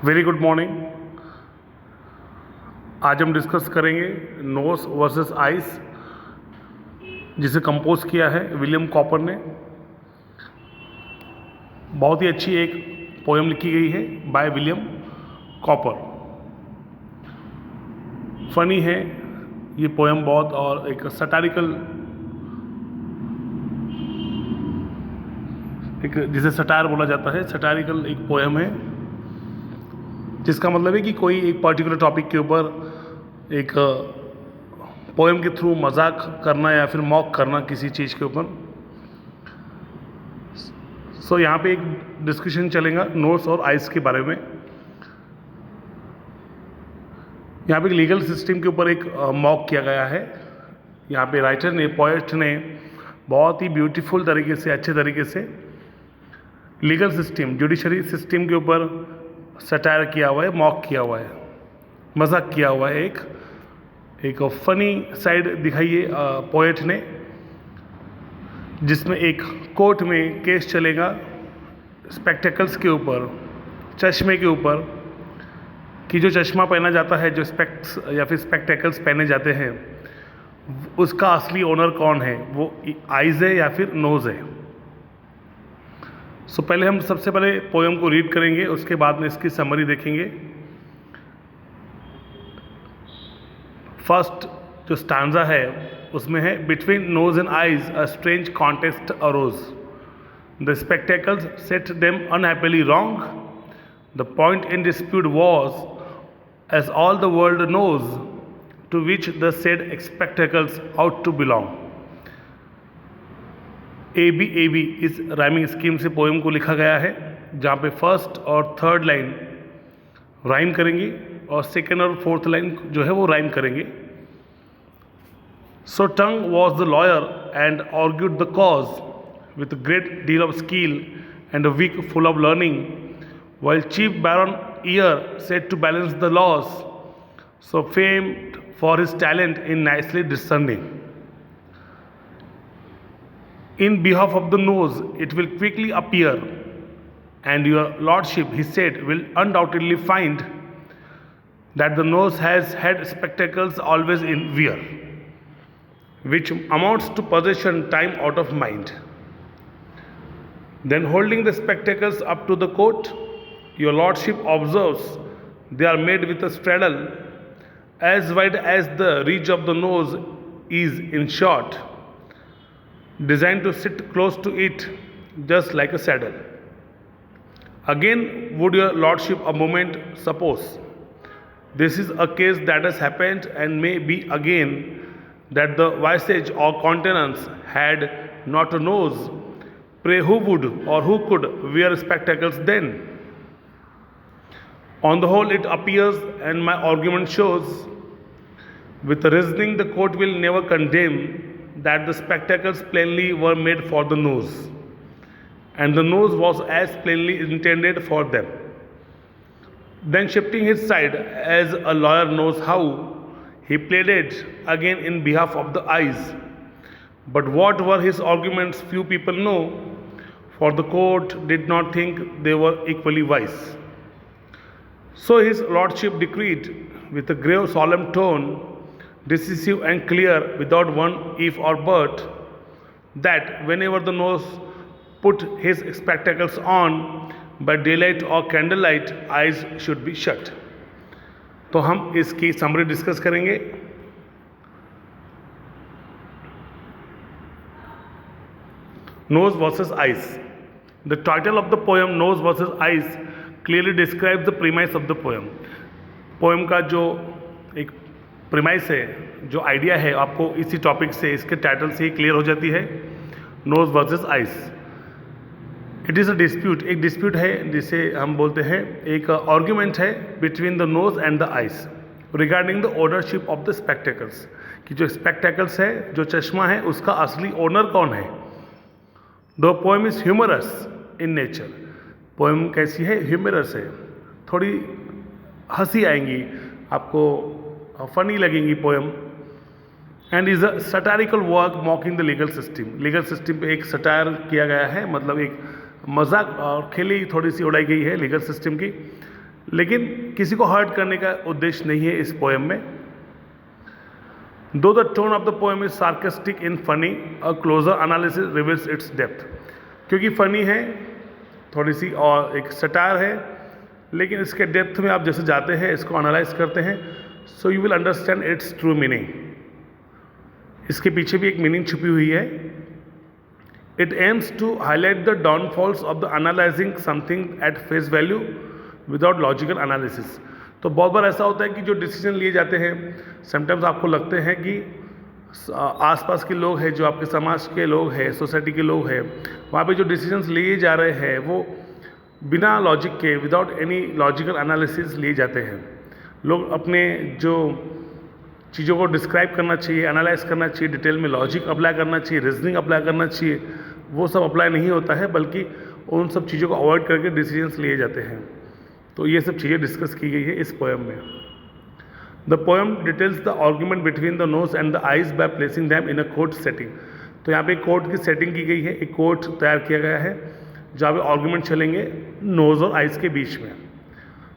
Very good morning. आज हम discuss करेंगे नोस वर्सेस आइस, जिसे कंपोज किया है विलियम कॉपर ने। बहुत ही अच्छी एक पोएम लिखी गई है बाय विलियम कॉपर। फनी है ये पोएम बहुत, और एक सटारिकल, एक जिसे सटार बोला जाता है, सटारिकल एक पोएम है, जिसका मतलब है कि कोई एक पर्टिकुलर टॉपिक के ऊपर एक पोएम के थ्रू मजाक करना या फिर मॉक करना किसी चीज़ के ऊपर। सो यहाँ पे एक डिस्कशन चलेगा नोट्स और आइस के बारे में। यहाँ पे लीगल सिस्टम के ऊपर एक मॉक किया गया है। यहाँ पे राइटर ने, पोएट ने बहुत ही ब्यूटीफुल तरीके से, अच्छे तरीके से लीगल सिस्टम, जुडिशरी सिस्टम के ऊपर सटायर किया हुआ है, मॉक किया हुआ है, मजाक किया हुआ है। एक फनी साइड दिखाई है पोएट ने, जिसमें एक कोर्ट में केस चलेगा स्पेक्टेकल्स के ऊपर, चश्मे के ऊपर, कि जो चश्मा पहना जाता है, जो स्पेक्ट्स या फिर स्पेक्टेकल्स पहने जाते हैं, उसका असली ओनर कौन है, वो आइज़ है या फिर नोज़ है। सो पहले हम सबसे पहले पोएम को रीड करेंगे, उसके बाद में इसकी समरी देखेंगे। फर्स्ट जो स्टांजा है उसमें है, between nose and eyes a strange contest arose, the spectacles set them unhappily wrong, the point in dispute was, as all the world knows, to which the said spectacles ought to belong. AB इस rhyming scheme से poem को लिखा गया है, जहाँ पे first और third line rhyme करेंगी और सेकेंड और फोर्थ लाइन जो है वो राइम करेंगे। So tongue was the lawyer and argued the cause with great deal of skill and a wig full of learning, while chief baron ear set to balance the laws, so famed for his talent in nicely discerning. In behalf of the nose, it will quickly appear, and your lordship, he said, will undoubtedly find that the nose has had spectacles always in wear, which amounts to possession time out of mind. Then holding the spectacles up to the court, your lordship observes they are made with a straddle as wide as the reach of the nose is, in short, designed to sit close to it, just like a saddle. Again, would your lordship a moment suppose, this is a case that has happened and may be again, that the visage or countenance had not a nose, pray who would or who could wear spectacles then? On the whole, it appears, and my argument shows, with reasoning the court will never condemn, that the spectacles plainly were made for the nose, and the nose was as plainly intended for them. Then shifting his side, as a lawyer knows how, he pleaded again in behalf of the eyes. But what were his arguments few people know, for the court did not think they were equally wise. So his lordship decreed with a grave solemn tone, decisive and clear, without one if or but, that whenever the nose put his spectacles on, by daylight or candlelight, eyes should be shut. तो हम इसकी summary discuss करेंगे। Nose versus eyes. The title of the poem Nose versus Eyes clearly describes the premise of the poem. Poem का जो एक premise है, जो idea है, आपको इसी टॉपिक से, इसके टाइटल से ही क्लियर हो जाती है। Nose versus eyes. It is a dispute, एक डिस्प्यूट है जिसे हम बोलते हैं, एक आर्ग्यूमेंट है between the nose and the eyes regarding the ownership of the spectacles, कि जो स्पेक्टेकल्स है, जो चश्मा है, उसका असली ओनर कौन है। The poem is humorous in nature. Poem कैसी है? ह्यूमरस है, थोड़ी हंसी आएंगी आपको, फनी लगेंगी poem, and is a satirical work मॉकिंग the legal system. Legal system पे एक सटायर किया गया है, मतलब एक मजाक और खेली थोड़ी सी उड़ाई गई है लीगल सिस्टम की, लेकिन किसी को हर्ट करने का उद्देश्य नहीं है इस पोएम में। Two the tone of the poem is sarcastic in funny, a closer analysis reveals its depth. क्योंकि फनी है थोड़ी सी और एक सटायर है, लेकिन इसके डेप्थ में आप जैसे जाते हैं, इसको एनालाइज करते हैं, so you will understand its true meaning. इसके पीछे भी एक मीनिंग छुपी हुई है। It aims to highlight the downfalls of the analysing something at face value without logical analysis. तो बहुत बार ऐसा होता है कि जो डिसीजन लिए जाते हैं, समटाइम्स आपको लगते हैं कि आसपास के लोग हैं, जो आपके समाज के लोग हैं, सोसाइटी के लोग हैं, वहाँ पे जो डिसीजंस लिए जा रहे हैं वो बिना लॉजिक के, विदाउट एनी लॉजिकल एनालिसिस लिए जाते हैं। लोग अपने जो चीज़ों को डिस्क्राइब करना चाहिए, एनालाइज करना चाहिए, डिटेल में लॉजिक अप्लाई करना चाहिए, रीजनिंग अप्लाई करना चाहिए, वो सब अप्लाई नहीं होता है, बल्कि उन सब चीज़ों को अवॉइड करके डिसीजंस लिए जाते हैं। तो ये सब चीज़ें डिस्कस की गई है इस पोएम में। The poem details the argument between the nose and the eyes by placing them in a court setting. तो यहाँ पे कोर्ट की सेटिंग की गई है, एक कोर्ट तैयार किया गया है जहाँ पे आर्ग्यूमेंट चलेंगे नोज और आइज के बीच में।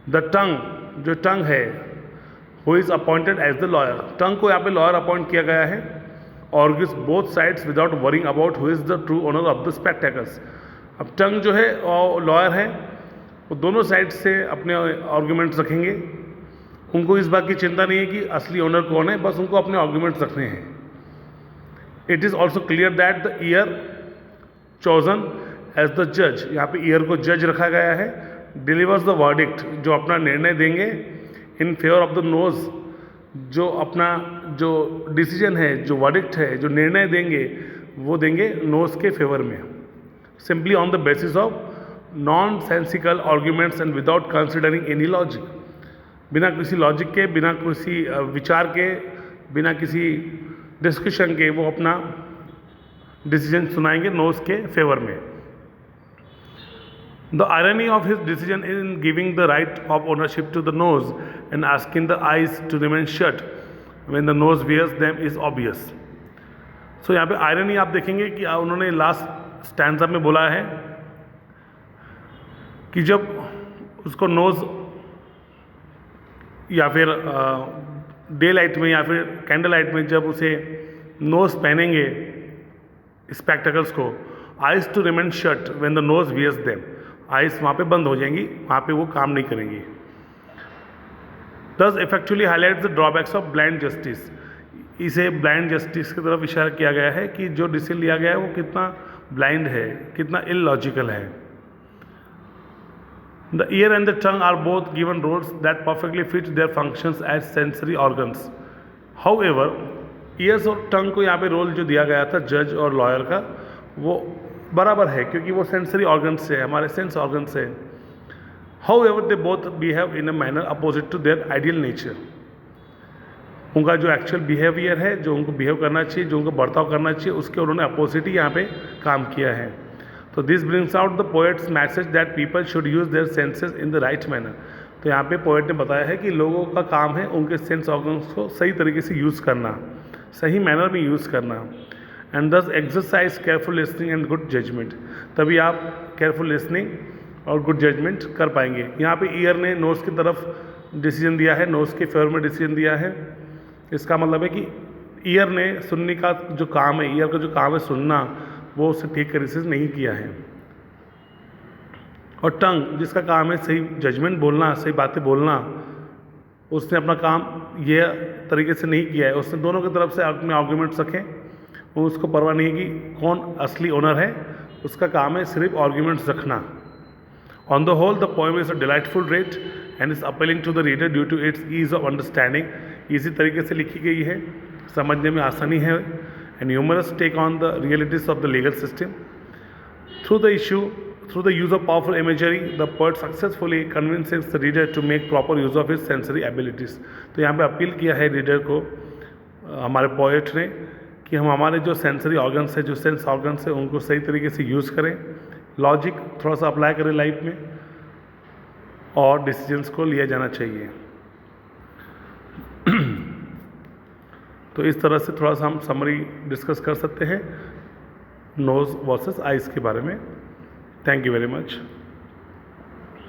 द टंग, जो टंग है, who is appointed as the lawyer, tongue को यहाँ पे लॉयर अपॉइंट किया गया है, argues both sides without worrying about who is the true owner of the spectacles. अब टंग जो है लॉयर है, वो दोनों साइड से अपने आर्ग्यूमेंट्स रखेंगे। उनको इस बात की चिंता नहीं है कि असली ओनर कौन है, बस उनको अपने आर्ग्यूमेंट्स रखने हैं। It is also clear that the ear chosen as the जज, यहाँ पे ईयर को जज रखा गया है, डिलीवर्स द वर्डिक्ट, जो अपना निर्णय देंगे in favour of the nose, जो अपना जो डिसीजन है, जो वर्डिक्ट है, जो निर्णय देंगे वो देंगे नोज के फेवर में, simply on the basis of non sensical arguments and without considering any logic. बिना किसी लॉजिक के, बिना किसी विचार के, बिना किसी डिस्कशन के वो अपना डिसीजन सुनाएंगे नोज के फेवर में। The irony of his decision in giving the right of ownership to the nose and asking the eyes to remain shut when the nose wears them is obvious. So यहाँ पे irony आप देखेंगे कि उन्होंने last stanza में बोला है कि जब उसको नोज या फिर डे लाइट में या फिर कैंडल लाइट में जब उसे नोज पहनेंगे स्पेक्टेकल्स को, eyes to remain shut when the nose wears them, eyes वहाँ पे बंद हो जाएंगी, वहाँ पे वो काम नहीं करेंगी। Thus effectually highlight the drawbacks of blind justice. इसे ब्लाइंड जस्टिस की तरफ इशारा किया गया है कि जो डिसीजन लिया गया है वो कितना ब्लाइंड है, कितना इलॉजिकल है। The ear and the tongue are both given roles that perfectly fit their functions as sensory organs. However, ears और tongue को यहाँ पे रोल जो दिया गया था जज और लॉयर का, वो बराबर है क्योंकि वो सेंसरी ऑर्गन से, हमारे सेंस ऑर्गन से। However, they both behave in a manner opposite to their ideal nature. उनका जो एक्चुअल बिहेवियर है, जो उनको बिहेव करना चाहिए, जो उनको बर्ताव करना चाहिए, उसके उन्होंने अपोजिट ही यहाँ पे काम किया है। तो this brings out the poets message that people should use their senses in the right manner. तो यहाँ पे पोएट ने बताया है कि लोगों का काम है उनके सेंस ऑर्गन्स को सही तरीके से यूज़ करना, सही मैनर में यूज़ करना। And thus exercise careful listening and good judgement, तभी आप केयरफुल लिसनिंग और गुड जजमेंट कर पाएंगे। यहाँ पे ईयर ने नोज़ की तरफ डिसीजन दिया है, नोज़ के फेवर में डिसीजन दिया है। इसका मतलब है कि ईयर ने सुनने का जो काम है, ईयर का जो काम है सुनना, वो उससे ठीक तरीके से नहीं किया है। और टंग जिसका काम है सही जजमेंट बोलना, सही बातें बोलना, उसने अपना काम ये तरीके से नहीं किया है। उसने दोनों की तरफ से अपने आर्ग्यूमेंट्स रखे, वो उसको परवाह नहीं है कि कौन असली ओनर है, उसका काम है सिर्फ आर्ग्यूमेंट्स रखना। On the whole the poem is a delightful rate and is appealing to the reader due to its ease of understanding. इसी तरीके से लिखी गई है, समझने में आसानी है, and humorous take on the realities of the legal system. Through the use of powerful imagery, the poet successfully convinces the reader to make proper use of his sensory abilities. तो यहाँ पे अपील किया है reader को, हमारे poet ने, कि हम हमारे जो सेंसरी ऑर्गन्स है, जो सेंस ऑर्गन्स है, उनको सही तरीके से यूज़ करें, लॉजिक थोड़ा सा अप्लाई करें लाइफ में, और डिसीजंस को लिया जाना चाहिए। तो इस तरह से थोड़ा सा हम समरी डिस्कस कर सकते हैं नोज़ वर्सेस आइज़ के बारे में। Thank you very much.